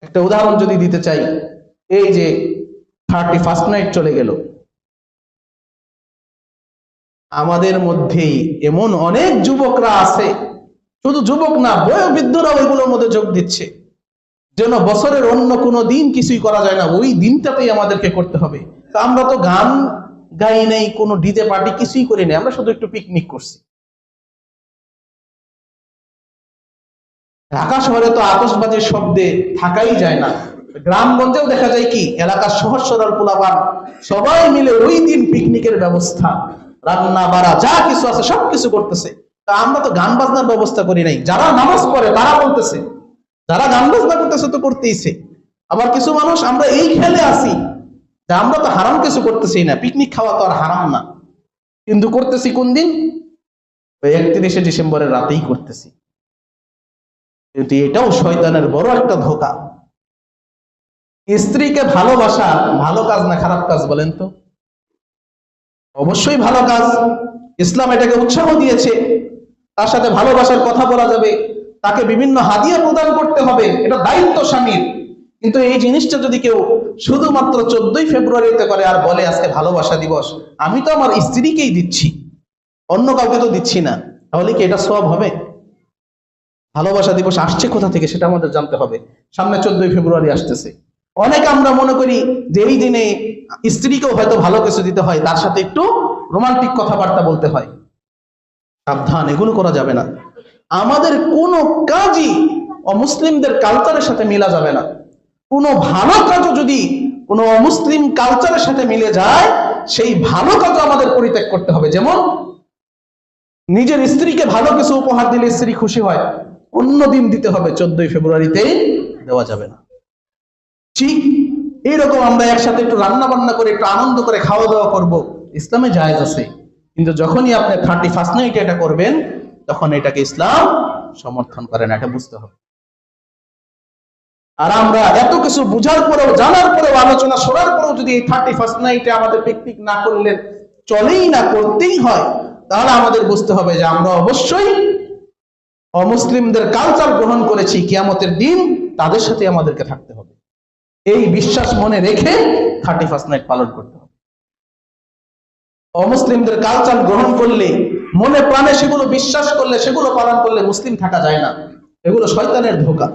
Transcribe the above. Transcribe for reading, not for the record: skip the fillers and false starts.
একটা উদাহরণ যদি দিতে চাই, এই যে 31st নাইট চলে গেল, আমাদের মধ্যেই এমন অনেক যুবকরা আছে, শুধু যুবক না, বয়োবৃদ্ধরাও এগুলোর মধ্যে যোগ দিচ্ছে, যেন বছরের অন্য কোনো দিন কিছুই করা যায় না, ওই দিনটাতেই আমাদেরকে করতে হবে। তা আমরা তো গান গাই নাই, কোনো ডিজে পার্টি কিছুই করি নাই, আমরা শুধু একটু পিকনিক করছি। ঢাকা শহরে তো আতশবাজির শব্দে থাকাই যায় না, গ্রামগঞ্জেও দেখা যায় কি এলাকার সহজ সরল পোলাপান সবাই মিলে ওই দিন পিকনিকের ব্যবস্থা, রান্না বাড়া যা কিছু আছে সবকিছু করতেছে। তা আমরা তো গান বাজনার ব্যবস্থা করি নাই। যারা নামাজ পড়ে তারা বলতেছে, যারা গান বাজনা করতেছে তো করতেইছে। আবার কিছু মানুষ আমরা এই খেলে আছি যে আমরা তো হারাম কিছু করতেছি না, পিকনিক খাওয়া তো আর হারাম না, কিন্তু করতেছি কোন দিন? ওই 31শে ডিসেম্বরের রাতেই করতেছি। কিন্তু এটাও শয়তানের বড় একটা ধোঁকা। স্ত্রীকে ভালোবাসা ভালো কাজ না খারাপ কাজ বলেন তো? অবশ্যই ভালো কাজ, ইসলাম এটাকে উৎসাহ দিয়েছে। তার সাথে ভালোবাসার কথা বলা যাবে, তাকে বিভিন্ন হাদিয়া প্রদান করতে হবে, এটা দায়িত্ব স্বামীর। কিন্তু এই জিনিসটা যদি কেউ শুধুমাত্র 14ই ফেব্রুয়ারিতে করে আর বলে আজকে ভালোবাসা দিবস, আমি তো আমার স্ত্রীকেই দিচ্ছি, অন্য কাউকে তো দিচ্ছি না, তাহলে কি এটা সওয়াব হবে? ভালোবাসা দিবস আসছে কোথা থেকে সেটা আমাদের জানতে হবে। সামনে 14ই ফেব্রুয়ারি আসতেছে, অনেকে আমরা মনে করি যে এই দিনে স্ত্রীকেও হয়তো ভালো কিছু দিতে হয়, তার সাথে একটু রোমান্টিক কথাবার্তা বলতে হয়। সাবধান, এগুলো করা যাবে না। আমাদের কোনো কাজই অমুসলিমদের কালচারের সাথে মিলা যাবে না। কোনো ভালো কাজও যদি কোনো অমুসলিম কালচারের সাথে মিলে যায়, সেই ভালো কাজও আমাদের পরিত্যাগ করতে হবে। যেমন নিজের স্ত্রীকে ভালো কিছু উপহার দিলে স্ত্রী খুশি হয়, অন্য দিন দিতে হবে, 14ই ফেব্রুয়ারিতেই দেওয়া যাবে না। ঠিক এইরকম আমরা একসাথে একটু রান্না বান্না করে একটু আনন্দ করে খাওয়া দাওয়া করব, ইসলামে জায়েজ আছে। কিন্তু যখনই আপনি 31st নাইটে এটা করবেন, তখন এটাকে ইসলাম সমর্থন করে না, এটা বুঝতে হবে। আর আমরা এত কিছু বুঝার পরেও, জানার পরেও, আলোচনা শোনার পরেও যদি এই 31st নাইটে আমাদের পিকনিক না করলে চলেই না, করতেই হয়, তাহলে আমাদের বুঝতে হবে যে আমরা অবশ্যই অমুসলিমদের কালচার গ্রহণ করেছি, কিয়ামতের দিন তাদের সাথে আমাদেরকে থাকতে হবে। এই বিশ্বাস মনে রেখে 31st নাইট পালন করতে হবে। অমুসলিমদের কালচার গ্রহণ করলে, মনে প্রাণে সেগুলো বিশ্বাস করলে, সেগুলো পালন করলে মুসলিম থাকা যায় না, এগুলো শয়তানের ধোঁকা।